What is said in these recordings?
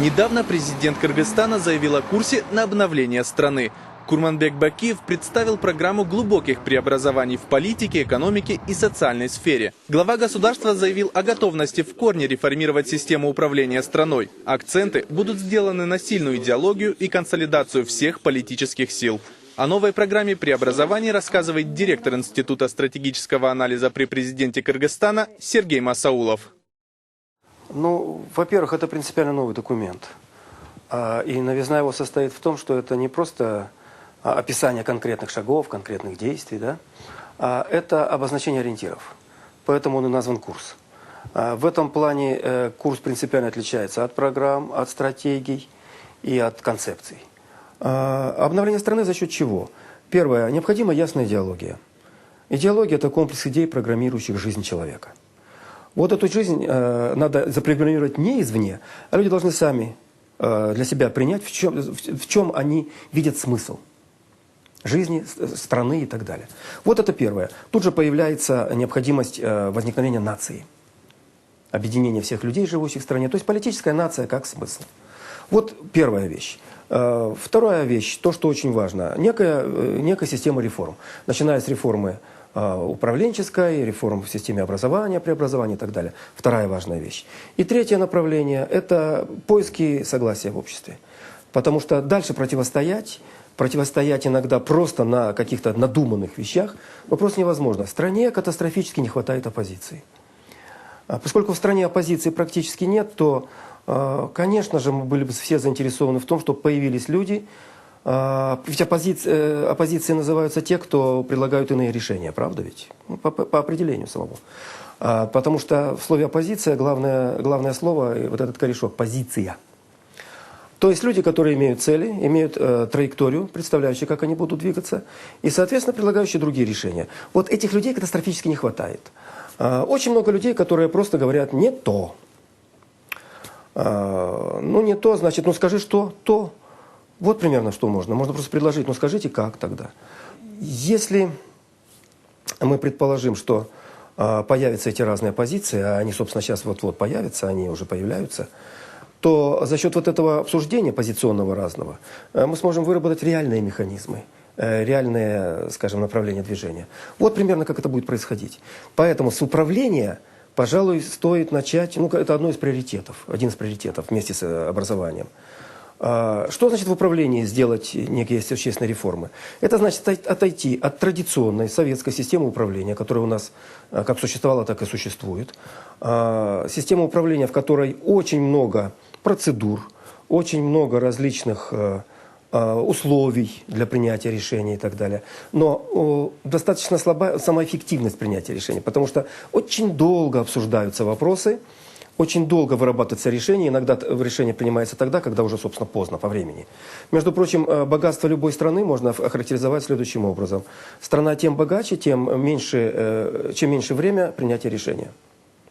Недавно президент Кыргызстана заявил о курсе на обновление страны. Курманбек Бакиев представил программу глубоких преобразований в политике, экономике и социальной сфере. Глава государства заявил о готовности в корне реформировать систему управления страной. Акценты будут сделаны на сильную идеологию и консолидацию всех политических сил. О новой программе преобразований рассказывает директор Института стратегического анализа при президенте Кыргызстана Сергей Масаулов. Ну, во-первых, это принципиально новый документ. И новизна его состоит в том, что это не просто описание конкретных шагов, конкретных действий, да? Это обозначение ориентиров. Поэтому он и назван курс. В этом плане курс принципиально отличается от программ, от стратегий и от концепций. Обновление страны за счет чего? Первое. Необходима ясная идеология. Идеология – это комплекс идей, программирующих жизнь человека. Вот эту жизнь надо запрограммировать не извне, а люди должны сами для себя принять, в чем они видят смысл жизни, страны и так далее. Вот это первое. Тут же появляется необходимость возникновения нации, объединения всех людей, живущих в стране. То есть политическая нация как смысл. Вот первая вещь. Вторая вещь, то, что очень важно, некая система реформ. Начиная с реформы управленческой, реформ в системе образования, преобразования и так далее. Вторая важная вещь. И третье направление – это поиски согласия в обществе. Потому что дальше противостоять иногда просто на каких-то надуманных вещах просто невозможно. В стране катастрофически не хватает оппозиции. Поскольку в стране оппозиции практически нет, то, конечно же, мы были бы все заинтересованы в том, чтобы появились люди. Ведь оппозицией называются те, кто предлагают иные решения, правда ведь? Ну, по определению самому. Потому что в слове оппозиция главное слово, вот этот корешок, позиция. То есть люди, которые имеют цели, имеют траекторию, представляющие, как они будут двигаться, и, соответственно, предлагающие другие решения. Вот этих людей катастрофически не хватает. Очень много людей, которые просто говорят «не то». Ну, не то, значит, ну скажи, что то. Вот примерно что можно. Можно просто предложить, ну скажите, как тогда? Если мы предположим, что появятся эти разные позиции, а они, собственно, сейчас вот-вот появятся, они уже появляются, то за счет вот этого обсуждения позиционного разного мы сможем выработать реальные механизмы, реальные, скажем, направления движения. Вот примерно как это будет происходить. Поэтому с управления, пожалуй, стоит начать, ну, это один из приоритетов вместе с образованием. Что значит в управлении сделать некие существенные реформы? Это значит отойти от традиционной советской системы управления, которая у нас как существовала, так и существует. Система управления, в которой очень много процедур, очень много различных условий для принятия решений и так далее. Но достаточно слаба сама эффективность принятия решений, потому что очень долго обсуждаются вопросы, очень долго вырабатывается решение, иногда решение принимается тогда, когда уже, собственно, поздно по времени. Между прочим, богатство любой страны можно охарактеризовать следующим образом. Страна тем богаче, чем меньше время принятия решения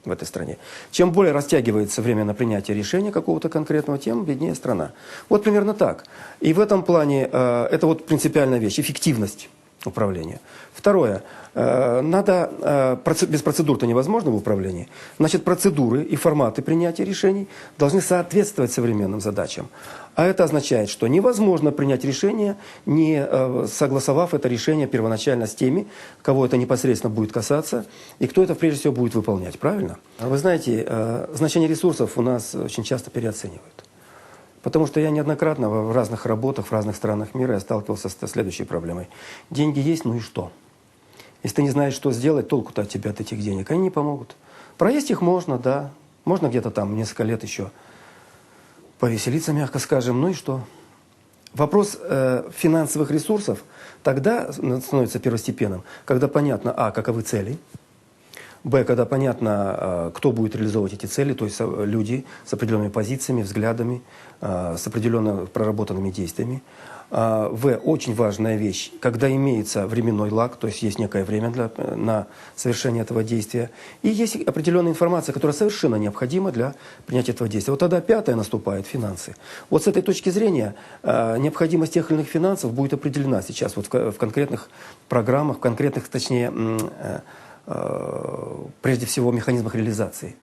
в этой стране. Чем более растягивается время на принятие решения какого-то конкретного, тем беднее страна. Вот примерно так. И в этом плане это вот принципиальная вещь, эффективность управления. Второе. Без процедур-то невозможно в управлении. Значит, процедуры и форматы принятия решений должны соответствовать современным задачам. А это означает, что невозможно принять решение, не согласовав это решение первоначально с теми, кого это непосредственно будет касаться, и кто это прежде всего будет выполнять. Правильно? Вы знаете, значение ресурсов у нас очень часто переоценивают. Потому что я неоднократно в разных работах, в разных странах мира я сталкивался с следующей проблемой. Деньги есть, ну и что? Если ты не знаешь, что сделать, толку-то от тебя от этих денег. Они не помогут. Проесть их можно, да. Можно где-то там несколько лет еще повеселиться, мягко скажем. Ну и что? Вопрос финансовых ресурсов тогда становится первостепенным, когда понятно, каковы цели, б, когда понятно, кто будет реализовывать эти цели, то есть люди с определенными позициями, взглядами, с определенно проработанными действиями. В, очень важная вещь, когда имеется временной лаг, то есть есть некое время на совершение этого действия, и есть определенная информация, которая совершенно необходима для принятия этого действия. Вот тогда пятое наступает – финансы. Вот с этой точки зрения необходимость тех или иных финансов будет определена сейчас вот в конкретных программах, в конкретных, точнее, прежде всего, механизмах реализации.